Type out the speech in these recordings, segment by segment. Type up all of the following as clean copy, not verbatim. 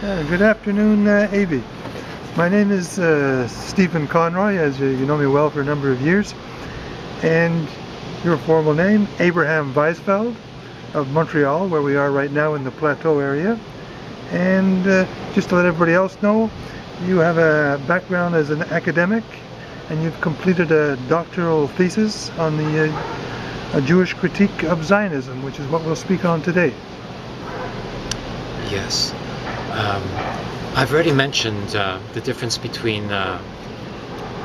Good afternoon, Avi. My name is Stephen Conroy, as you know me well for a number of years. And your formal name, Abraham Weisfeld of Montreal, where we are right now in the Plateau area. And just to let everybody else know, you have a background as an academic, and you've completed a doctoral thesis on the a Jewish critique of Zionism, which is what we'll speak on today. Yes. I've already mentioned the difference between the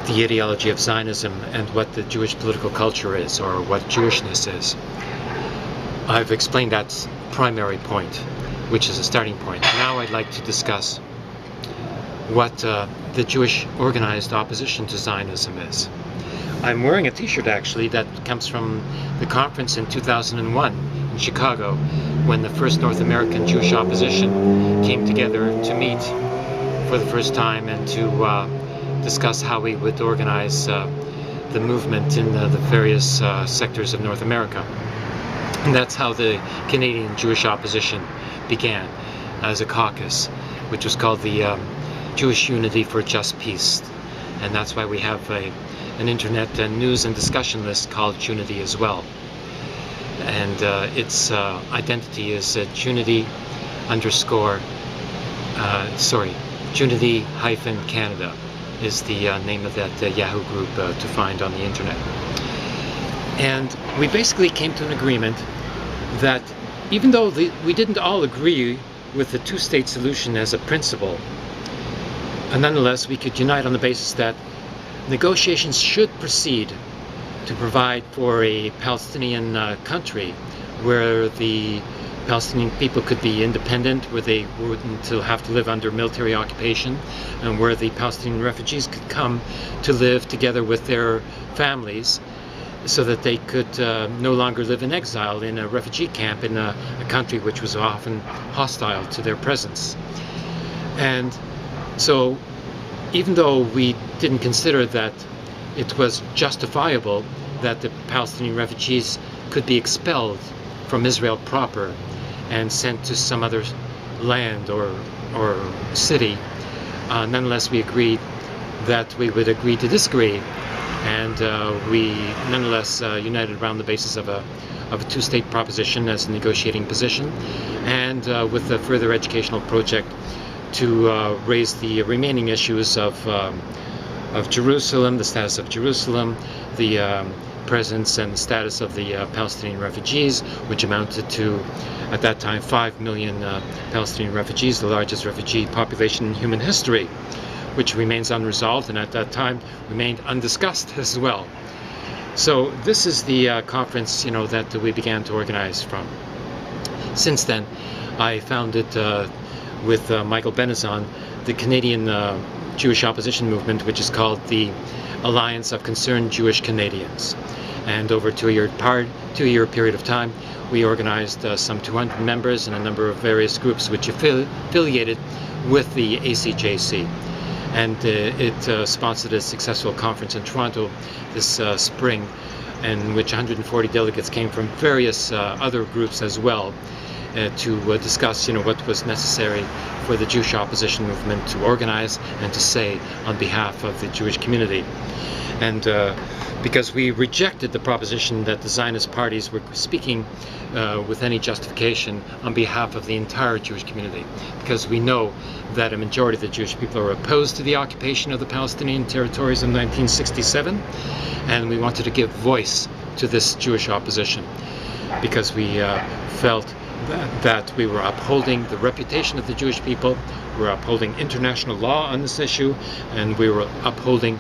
ideology of Zionism and what the Jewish political culture is, or what Jewishness is. I've explained that primary point, which is a starting point. Now I'd like to discuss what the Jewish organized opposition to Zionism is. I'm wearing a t-shirt actually that comes from the conference in 2001 in Chicago, when the first North American Jewish opposition came together to meet for the first time and to discuss how we would organize the movement in the various sectors of North America. And that's how the Canadian Jewish opposition began, as a caucus, which was called the Jewish Unity for Just Peace. And that's why we have an internet news and discussion list called Unity as well. And its identity is Unity Unity-Canada is the name of that Yahoo group to find on the internet. And we basically came to an agreement that even though we didn't all agree with the two-state solution as a principle, nonetheless we could unite on the basis that negotiations should proceed to provide for a Palestinian country where the Palestinian people could be independent, where they wouldn't have to live under military occupation, and where the Palestinian refugees could come to live together with their families, so that they could no longer live in exile in a refugee camp in a country which was often hostile to their presence. And so, even though we didn't consider that it was justifiable that the Palestinian refugees could be expelled from Israel proper and sent to some other land or city, nonetheless we agreed that we would agree to disagree, and we nonetheless united around the basis of a two-state proposition as a negotiating position, and with a further educational project to raise the remaining issues of Jerusalem, the status of Jerusalem, the presence and status of the Palestinian refugees, which amounted to, at that time, 5 million Palestinian refugees, the largest refugee population in human history, which remains unresolved and at that time remained undiscussed as well. So this is the conference, that we began to organize from. Since then, I founded with Michael Benazon the Canadian Jewish opposition movement, which is called the Alliance of Concerned Jewish Canadians. And over a two-year period of time, we organized some 200 members and a number of various groups which affiliated with the ACJC. And it sponsored a successful conference in Toronto this spring, in which 140 delegates came from various other groups as well, to discuss, what was necessary for the Jewish opposition movement to organize and to say on behalf of the Jewish community. And because we rejected the proposition that the Zionist parties were speaking with any justification on behalf of the entire Jewish community, because we know that a majority of the Jewish people are opposed to the occupation of the Palestinian territories in 1967, and we wanted to give voice to this Jewish opposition, because we felt that we were upholding the reputation of the Jewish people, we were upholding international law on this issue, and we were upholding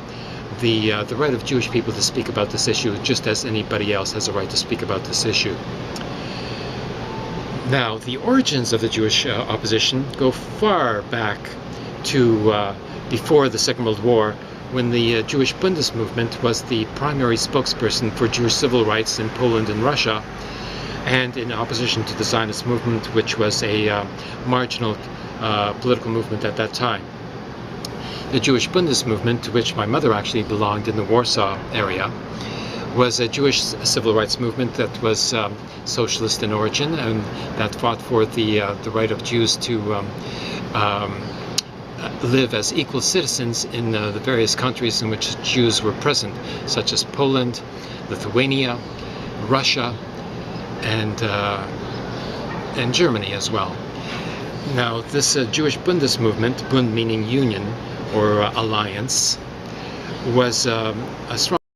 the right of Jewish people to speak about this issue just as anybody else has a right to speak about this issue. Now, the origins of the Jewish opposition go far back to before the Second World War, when the Jewish Bundist movement was the primary spokesperson for Jewish civil rights in Poland and Russia, and in opposition to the Zionist movement, which was a marginal political movement at that time. The Jewish Bundist movement, to which my mother actually belonged in the Warsaw area, was a Jewish civil rights movement that was socialist in origin, and that fought for the right of Jews to live as equal citizens in the various countries in which Jews were present, such as Poland, Lithuania, Russia, and Germany as well. Now, this Jewish Bundist movement, Bund meaning union or alliance, was a strong